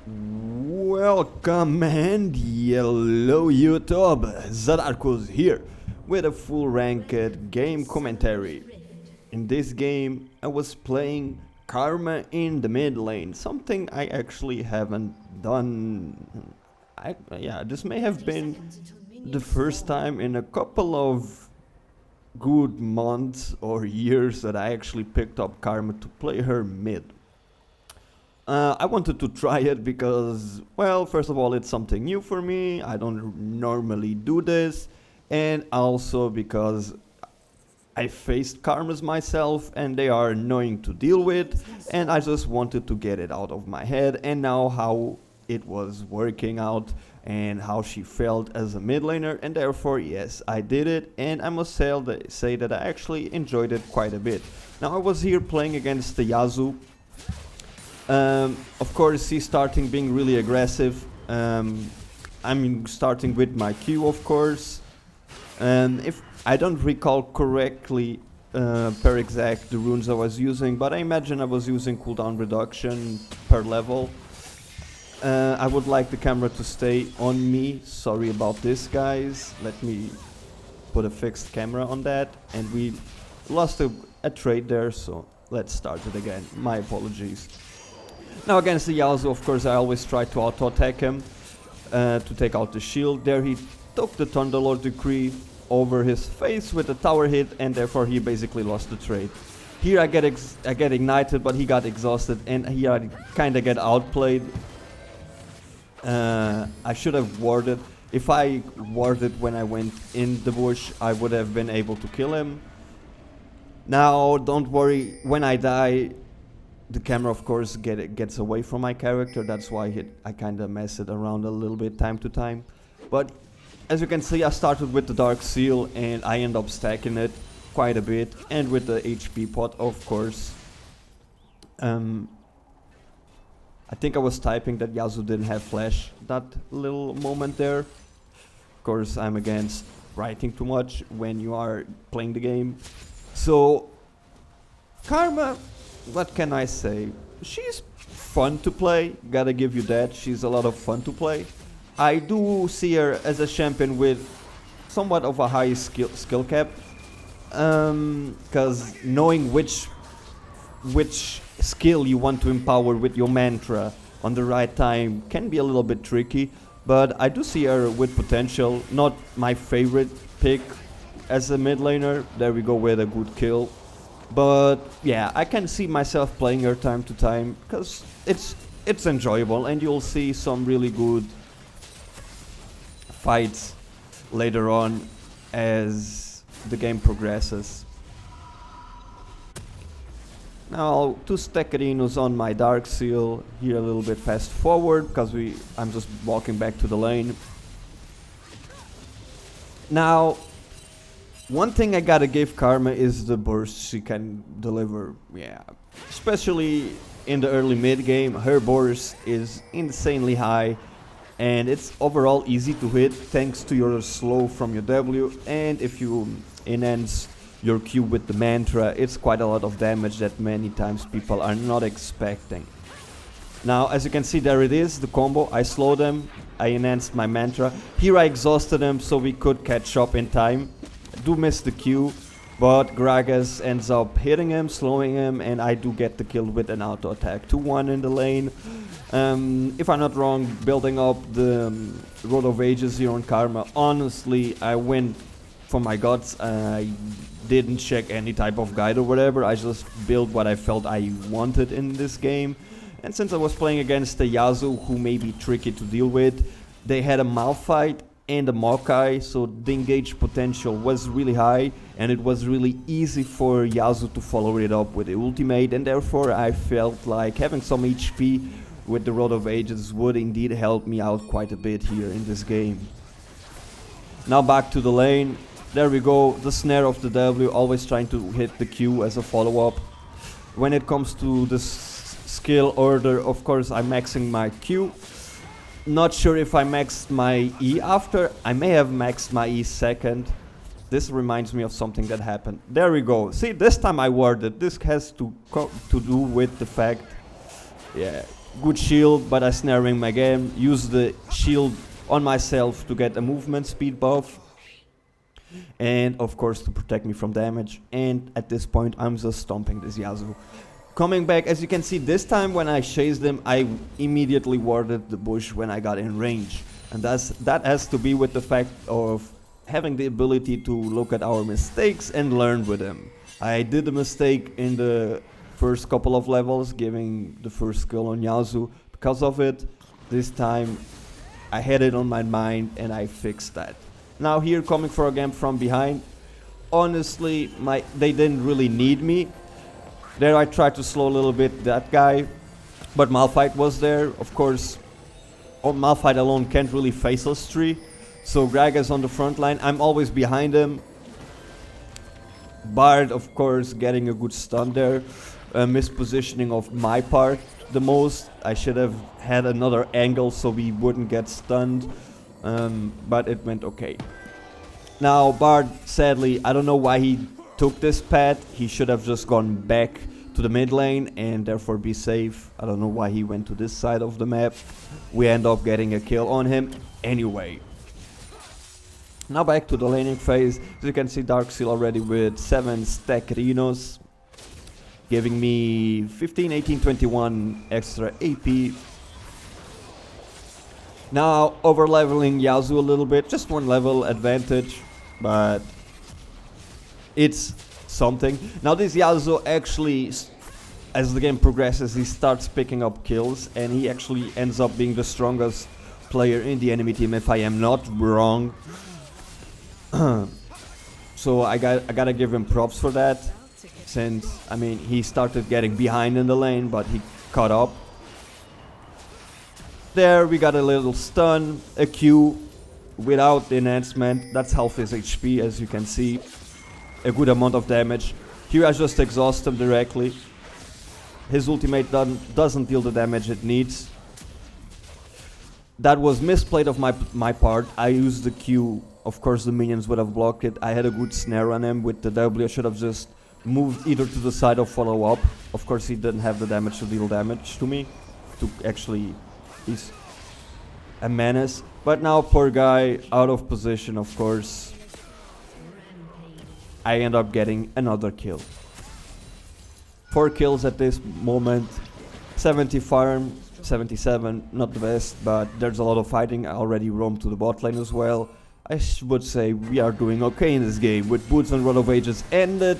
Welcome and hello YouTube, Zadarkus here with a full ranked game commentary. In this game I was playing Karma in the mid lane, something I actually haven't done. This may have been the first time in a couple of good months or years that I actually picked up Karma to play her mid. I wanted to try it because, well, first of all, it's something new for me. I don't normally do this. And also because I faced karmas myself and they are annoying to deal with. And I just wanted to get it out of my head. And now how it was working out and how she felt as a mid laner. And therefore, yes, I did it. And I must say that I actually enjoyed it quite a bit. Now, I was here playing against the Yasuo. Of course, he's starting being really aggressive. I'm starting with my Q, of course. If I don't recall correctly per exact the runes I was using, but I imagine I was using cooldown reduction per level. I would like the camera to stay on me. Sorry about this, guys. Let me put a fixed camera on that. And we lost a trade there, so let's start it again. My apologies. Now against the Yasuo, of course, I always try to auto-attack him to take out the shield. There he took the Thunderlord Decree over his face with a tower hit, and therefore he basically lost the trade. Here I get ignited, but he got exhausted, and here I kinda get outplayed. I should have warded. If I warded when I went in the bush, I would have been able to kill him. Now, don't worry, when I die, the camera, of course, gets away from my character. That's why I kind of mess it around a little bit time to time. But as you can see, I started with the Dark Seal and I end up stacking it quite a bit. And with the HP pot, of course. I think I was typing that Yasuo didn't have flash that little moment there. Of course, I'm against writing too much when you are playing the game. So, Karma, what can I say? She's fun to play, gotta give you that. She's a lot of fun to play. I do see her as a champion with somewhat of a high skill cap. Because knowing which skill you want to empower with your mantra on the right time can be a little bit tricky. But I do see her with potential. Not my favorite pick as a mid laner. There we go with a good kill. But yeah, I can see myself playing her time to time because it's enjoyable, and you'll see some really good fights later on as the game progresses. Now, 2 Stackerinos on my Dark Seal, here a little bit fast forward because I'm just walking back to the lane. Now, one thing I gotta give Karma is the burst she can deliver. Yeah, especially in the early mid game, her burst is insanely high, and it's overall easy to hit thanks to your slow from your W. And if you enhance your Q with the mantra, it's quite a lot of damage that many times people are not expecting. Now, as you can see, there it is, the combo. I slowed him, I enhanced my mantra. Here I exhausted him so we could catch up in time. Do miss the Q, but Gragas ends up hitting him, slowing him, and I do get the kill with an auto attack. 2-1 in the lane. If I'm not wrong, building up the Road of Ages here on Karma, honestly, I went for my guts. I didn't check any type of guide or whatever. I just built what I felt I wanted in this game. And since I was playing against the Yasuo, who may be tricky to deal with, they had a Malphite and a Maokai, so the engage potential was really high, and it was really easy for Yasuo to follow it up with the ultimate, and therefore I felt like having some HP with the Road of Ages would indeed help me out quite a bit here in this game. Now back to the lane. There we go, the snare of the W, always trying to hit the Q as a follow-up. When it comes to the skill order, of course I'm maxing my Q. Not sure if I maxed my E after. I may have maxed my E second. This reminds me of something that happened. There we go. See, this time I worded. This has to do with the fact, yeah, good shield, but I snaring my game. Use the shield on myself to get a movement speed buff. And of course to protect me from damage. And at this point I'm just stomping this Yasuo. Coming back, as you can see, this time when I chased him, I immediately warded the bush when I got in range. And that has to be with the fact of having the ability to look at our mistakes and learn with them. I did a mistake in the first couple of levels, giving the first skill on Yasuo. Because of it, this time I had it on my mind and I fixed that. Now here, coming for a game from behind, honestly, they didn't really need me. There I tried to slow a little bit that guy, but Malphite was there. Of course, Malphite alone can't really face us three. So Gragas on the front line, I'm always behind him. Bard, of course, getting a good stun there. Mispositioning of my part the most. I should have had another angle so we wouldn't get stunned. But it went okay. Now Bard, sadly, I don't know why he took this path. He should have just gone back to the mid lane and therefore be safe. I don't know why he went to this side of the map. We end up getting a kill on him anyway. Now back to the laning phase. As you can see, Darkseal already with 7 stack Rhinos, giving me 15, 18, 21 extra AP. Now over leveling Yasuo a little bit, just 1 level advantage, but it's something. Now this Yasuo actually, as the game progresses, he starts picking up kills and he actually ends up being the strongest player in the enemy team, if I am not wrong. So I gotta give him props for that, since I mean he started getting behind in the lane, but he caught up. There we got a little stun, a Q without the enhancement. That's half his HP, as you can see. A good amount of damage. Here I just exhaust him directly. His ultimate doesn't deal the damage it needs. That was misplayed of my part. I used the Q. Of course the minions would have blocked it. I had a good snare on him with the W. I should have just moved either to the side or follow up. Of course he didn't have the damage to deal damage to me. He's a menace. But now poor guy, out of position of course. I end up getting another kill. 4 kills at this moment. 70 farm, 77, not the best, but there's a lot of fighting. I already roamed to the bot lane as well. I would say we are doing okay in this game. With Boots and Rod of Ages ended,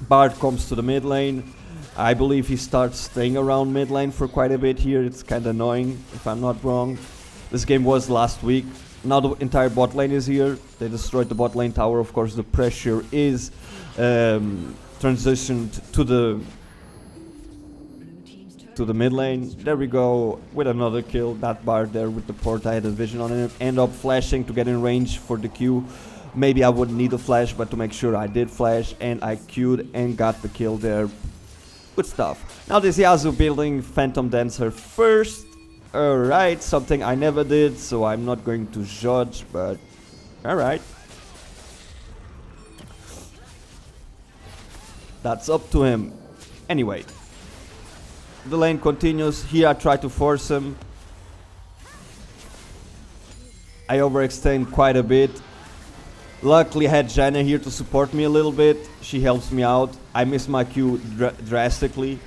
Bard comes to the mid lane. I believe he starts staying around mid lane for quite a bit here. It's kinda annoying, if I'm not wrong. This game was last week. Now the entire bot lane is here. They destroyed the bot lane tower. Of course the pressure is transitioned to the mid lane. There we go with another kill. That Bard there with the port, I had a vision on him. End up flashing to get in range for the Q. Maybe I wouldn't need a flash, but to make sure I did flash, and I Q'd and got the kill there. Good stuff. Now this Yasuo building Phantom Dancer first. Alright, something I never did, so I'm not going to judge, but alright. That's up to him. Anyway. The lane continues. Here I try to force him. I overextend quite a bit. Luckily I had Janna here to support me a little bit. She helps me out. I miss my Q drastically.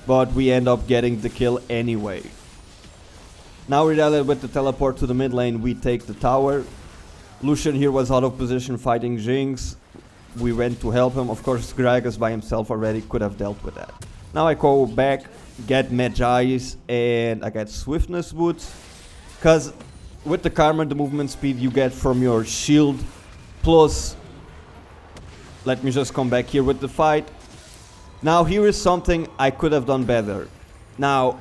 But we end up getting the kill anyway. Now we're with the teleport to the mid lane. We take the tower. Lucian here was out of position fighting Jinx. We went to help him. Of course Gragas by himself already could have dealt with that. Now I go back, get Magi's, and I get Swiftness boots. Because with the Karma, the movement speed you get from your shield, plus, let me just come back here with the fight. Now here is something I could have done better. Now,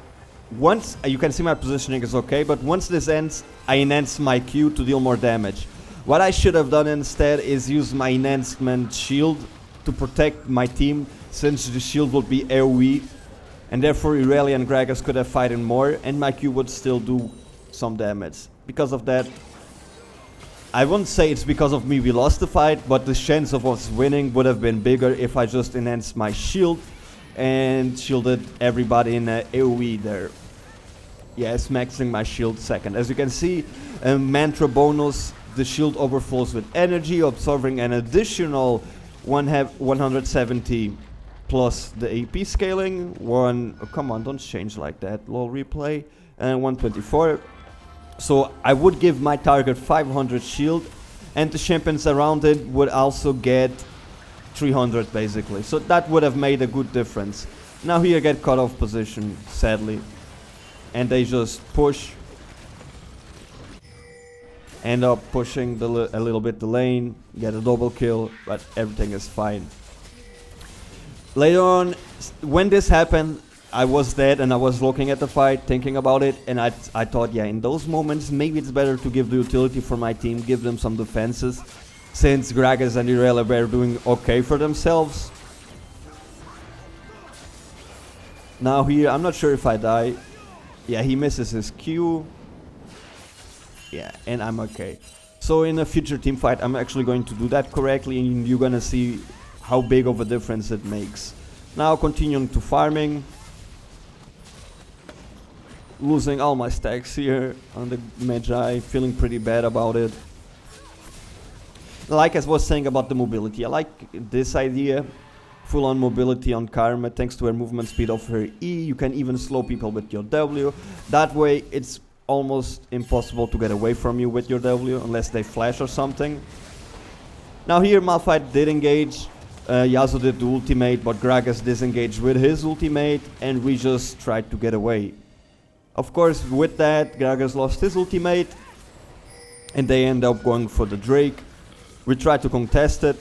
once, you can see my positioning is okay, but once this ends, I enhance my Q to deal more damage. What I should have done instead is use my enhancement shield to protect my team, since the shield will be AoE, and therefore Irelia and Gragas could have fighted more, and my Q would still do some damage. Because of that, I wouldn't say it's because of me we lost the fight, but the chance of us winning would have been bigger if I just enhanced my shield and shielded everybody in AoE there. Yes, maxing my shield second. As you can see, mantra bonus, the shield overflows with energy, absorbing an additional 170 plus the AP scaling. Come on, don't change like that, lol replay. And 124. So I would give my target 500 shield, and the champions around it would also get 300 basically. So that would have made a good difference. Now here get cut off position, sadly. And they just push. End up pushing a little bit the lane, get a double kill, but everything is fine. Later on, when this happened, I was dead and I was looking at the fight, thinking about it, and I thought, yeah, in those moments, maybe it's better to give the utility for my team, give them some defenses, since Gragas and Irelia were doing okay for themselves. Now here, I'm not sure if I die. Yeah, he misses his Q. Yeah, and I'm okay. So in a future team fight, I'm actually going to do that correctly, and you're gonna see how big of a difference it makes. Now continuing to farming. Losing all my stacks here on the Magi, feeling pretty bad about it. Like I was saying about the mobility, I like this idea. Full on mobility on Karma, thanks to her movement speed of her E. You can even slow people with your W. That way it's almost impossible to get away from you with your W unless they flash or something. Now here Malphite did engage, Yasuo did the ultimate, but Gragas disengaged with his ultimate and we just tried to get away. Of course, with that, Gragas lost his ultimate and they end up going for the Drake. We tried to contest it.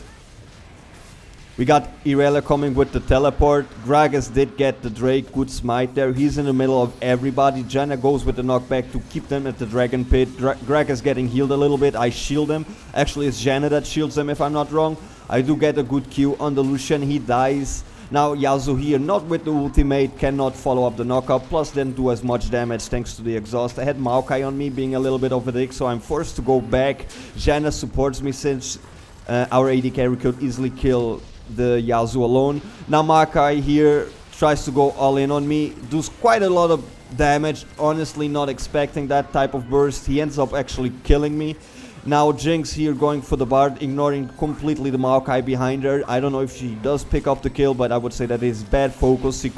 We got Irelia coming with the teleport. Gragas did get the Drake, good smite there. He's in the middle of everybody. Janna goes with the knockback to keep them at the Dragon Pit. Gragas getting healed a little bit. I shield him. Actually, it's Janna that shields him if I'm not wrong. I do get a good Q on the Lucian. He dies. Now Yasuo here, not with the ultimate, cannot follow up the knockup, plus didn't do as much damage thanks to the exhaust. I had Maokai on me, being a little bit of a dick, so I'm forced to go back. Janna supports me since our AD carry could easily kill the Yasuo alone. Now Maokai here tries to go all in on me, does quite a lot of damage, honestly not expecting that type of burst. He ends up actually killing me. Now Jinx here going for the Bard, ignoring completely the Maokai behind her. I don't know if she does pick up the kill, but I would say that is bad focus. She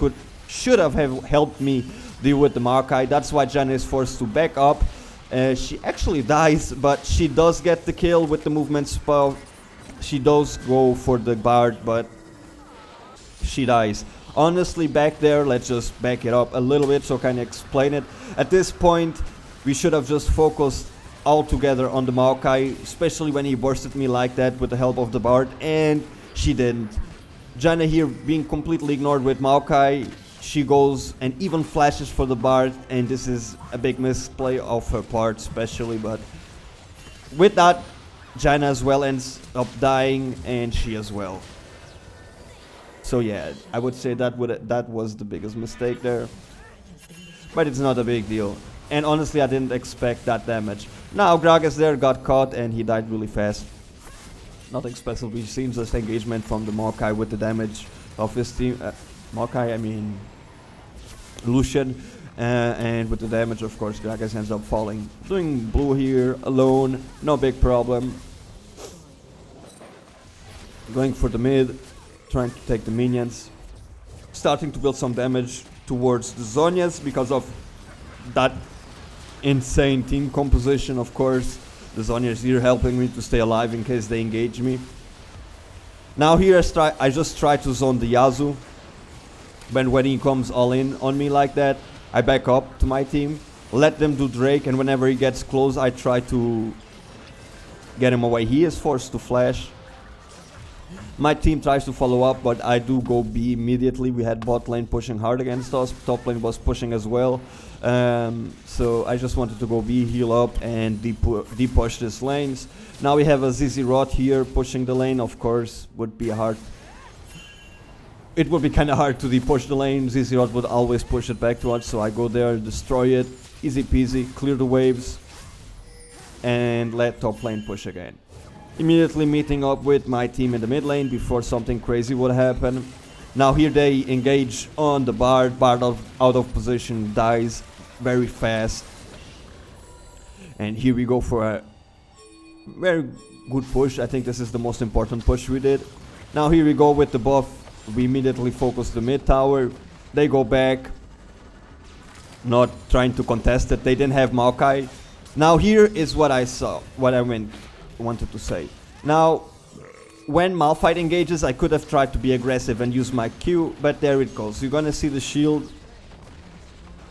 should have helped me deal with the Maokai. That's why Janna is forced to back up. She actually dies, but she does get the kill with the movement spell. She does go for the Bard, but she dies. Honestly, back there, let's just back it up a little bit so I can explain it. At this point, we should have just focused all together on the Maokai, especially when he bursted me like that with the help of the Bard, and she didn't. Janna here being completely ignored with Maokai, she goes and even flashes for the Bard, and this is a big misplay of her part especially, but with that, Janna as well ends up dying, and she as well. So yeah, I would say that was the biggest mistake there, but it's not a big deal. And honestly, I didn't expect that damage. Now Gragas there got caught and he died really fast. Nothing special. We've seen just engagement from the Maokai with the damage of his team. Maokai, I mean Lucian. And with the damage, of course, Gragas ends up falling. Doing blue here alone, no big problem. Going for the mid, trying to take the minions. Starting to build some damage towards the Zhonya's because of that insane team composition, of course. The Zhonya's here helping me to stay alive in case they engage me. Now here I just try to zone the Yasuo. When he comes all in on me like that, I back up to my team, let them do Drake, and whenever he gets close, I try to get him away. He is forced to flash. My team tries to follow up, but I do go B immediately. We had bot lane pushing hard against us. Top lane was pushing as well. So I just wanted to go B, heal up, and de-push these lanes. Now we have a ZZ Rot here pushing the lane. Of course, would be hard. It would be kind of hard to de-push the lane. ZZ Rot would always push it back to us, so I go there, destroy it. Easy peasy, clear the waves, and let top lane push again. Immediately meeting up with my team in the mid lane before something crazy would happen. Now here they engage on the Bard. Bard out of position, dies very fast. And here we go for a very good push. I think this is the most important push we did. Now here we go with the buff. We immediately focus the mid tower. They go back, not trying to contest it. They didn't have Maokai. Now here is what I saw, what I wanted to say. Now, when Malphite engages, I could have tried to be aggressive and use my Q, but there it goes. You're gonna see the shield.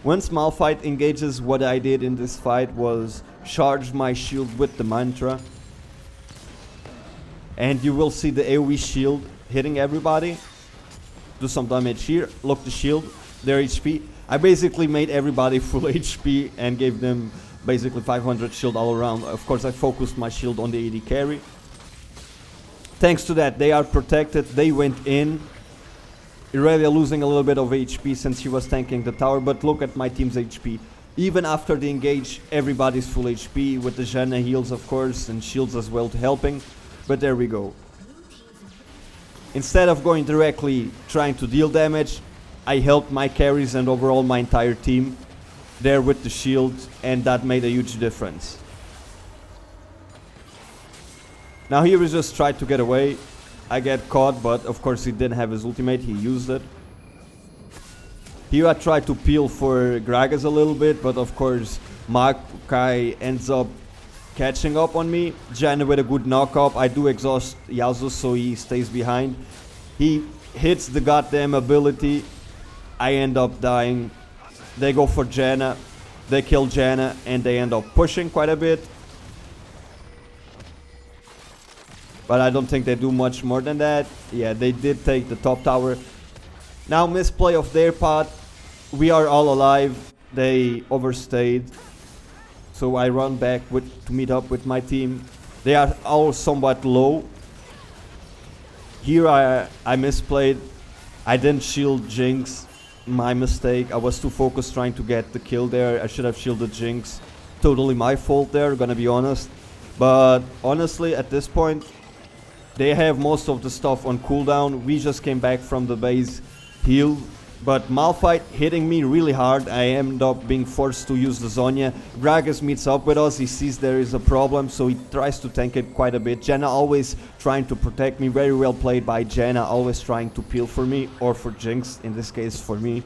Once Malphite engages, what I did in this fight was charge my shield with the mantra. And you will see the AoE shield hitting everybody. Do some damage here. Look, the shield, their HP. I basically made everybody full HP and gave them basically 500 shield all around. Of course, I focused my shield on the AD carry. Thanks to that, they are protected. They went in. Irelia losing a little bit of HP since she was tanking the tower, but look at my team's HP. Even after the engage, everybody's full HP with the Janna heals, of course, and shields as well to helping. But there we go. Instead of going directly trying to deal damage, I helped my carries and overall my entire team there with the shield, and that made a huge difference. Now here we just tried to get away. I get caught, but of course he didn't have his ultimate, he used it. Here I tried to peel for Gragas a little bit, but of course Maokai ends up catching up on me. Janna with a good knock-up. I do exhaust Yasuo, so he stays behind. He hits the goddamn ability. I end up dying. They go for Janna. They kill Janna, and they end up pushing quite a bit. But I don't think they do much more than that. Yeah, they did take the top tower. Now misplay of their part. We are all alive. They overstayed. So I run back to meet up with my team. They are all somewhat low. Here I misplayed. I didn't shield Jinx. My mistake. I was too focused trying to get the kill there. I should have shielded Jinx. Totally my fault there, gonna be honest. But honestly, at this point, they have most of the stuff on cooldown. We just came back from the base heal. But Malphite hitting me really hard. I end up being forced to use the Zhonya. Gragas meets up with us. He sees there is a problem, so he tries to tank it quite a bit. Janna always trying to protect me. Very well played by Janna. Always trying to peel for me, or for Jinx, in this case for me.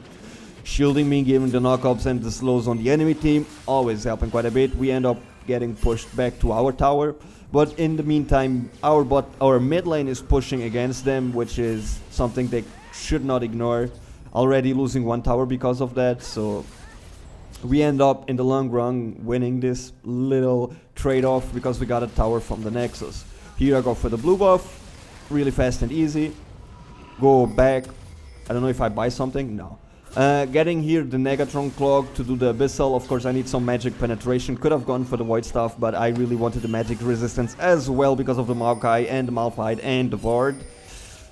Shielding me, giving the knockups and the slows on the enemy team. Always helping quite a bit. We end up getting pushed back to our tower. But in the meantime, our mid lane is pushing against them, which is something they should not ignore. Already losing one tower because of that, so we end up in the long run winning this little trade-off because we got a tower from the Nexus. Here I go for the blue buff, really fast and easy. Go back. I don't know if I buy something, no. Getting here the Negatron Clog to do the Abyssal. Of course I need some magic penetration. Could have gone for the Void Staff, but I really wanted the magic resistance as well because of the Maokai and the Malphite and the Bard.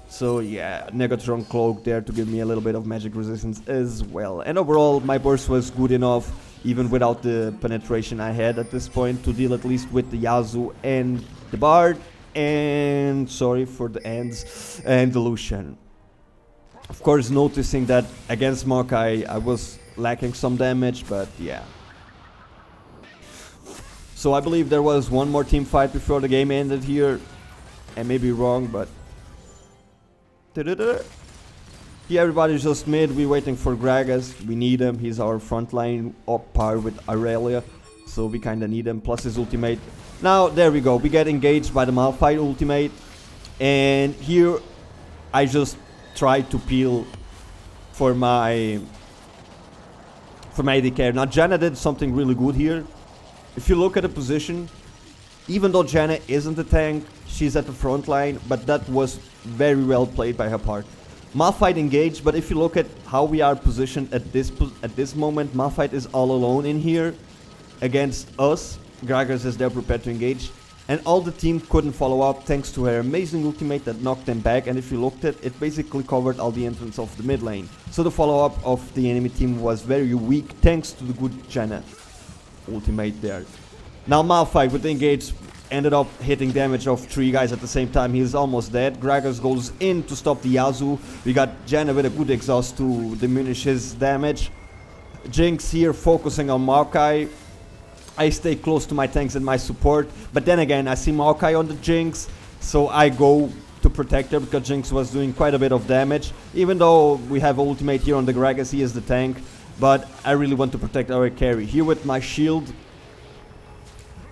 So yeah, Negatron Cloak there to give me a little bit of magic resistance as well. And overall, my burst was good enough, even without the penetration I had at this point, to deal at least with the Yasuo and the Bard. And sorry for the ends, and the Lucian. Of course, noticing that against Maokai, I was lacking some damage, but yeah. So I believe there was one more team fight before the game ended here. I may be wrong, but... Yeah, everybody's just mid. We're waiting for Gragas. We need him. He's our front line up par with Irelia, so we kinda need him, plus his ultimate. Now, there we go. We get engaged by the Malphite ultimate, and here I just try to peel for my AD carry. Now, Janna did something really good here. If you look at the position, even though Janna isn't a tank, she's at the front line, but that was very well played by her part. Malphite engaged, but if you look at how we are positioned at this moment, Malphite is all alone in here against us. Gragas is there prepared to engage, and all the team couldn't follow up thanks to her amazing ultimate that knocked them back. And if you looked at it, basically covered all the entrance of the mid lane. So the follow-up of the enemy team was very weak thanks to the good Janna ultimate there. Now Malphite with the engage ended up hitting damage of 3 guys at the same time. He's almost dead. Gragas goes in to stop the Yasuo. We got Janna with a good exhaust to diminish his damage. Jinx here focusing on Maokai. I stay close to my tanks and my support, but then again I see Maokai on the Jinx, so I go to protect her because Jinx was doing quite a bit of damage. Even though we have ultimate here on the Gragas, he is the tank, but I really want to protect our carry. Here with my shield,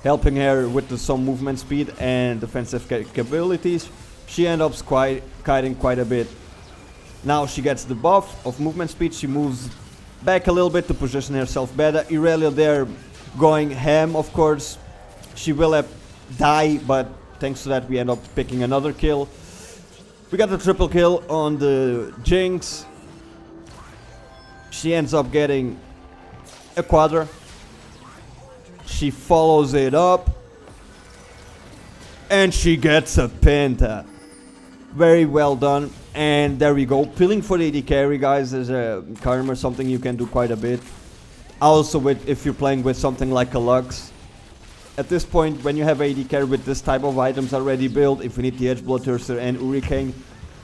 helping her with some movement speed and defensive capabilities, she ends up kiting quite a bit. Now she gets the buff of movement speed, she moves back a little bit to position herself better. Irelia there going ham, of course. She will have die, but thanks to that we end up picking another kill. We got the triple kill on the Jinx. She ends up getting a quadra. She follows it up and she gets a penta. Very well done. And there we go. Peeling for the AD carry, guys, is a karma, something you can do quite a bit. Also, if you're playing with something like a Lux. At this point, when you have AD carry with this type of items already built, Infinity Edge, Bloodthirster and Hurricane,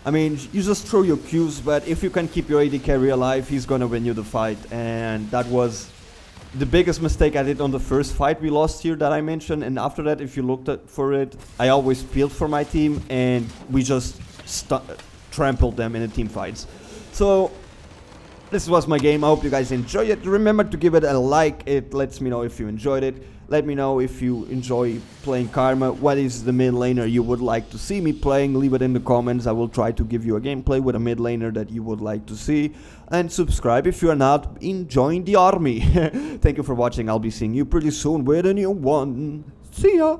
I mean, you just throw your Qs, but if you can keep your AD carry alive, he's gonna win you the fight. And that was the biggest mistake I did on the first fight we lost here that I mentioned. And after that, if you looked for it, I always peeled for my team and we just trampled them in the team fights. So this was my game. I hope you guys enjoyed it. Remember to give it a like. It lets me know if you enjoyed it. Let me know if you enjoy playing Karma. What is the mid laner you would like to see me playing? Leave it in the comments. I will try to give you a gameplay with a mid laner that you would like to see. And subscribe if you are not. Join the army. Thank you for watching. I'll be seeing you pretty soon with a new one. See ya!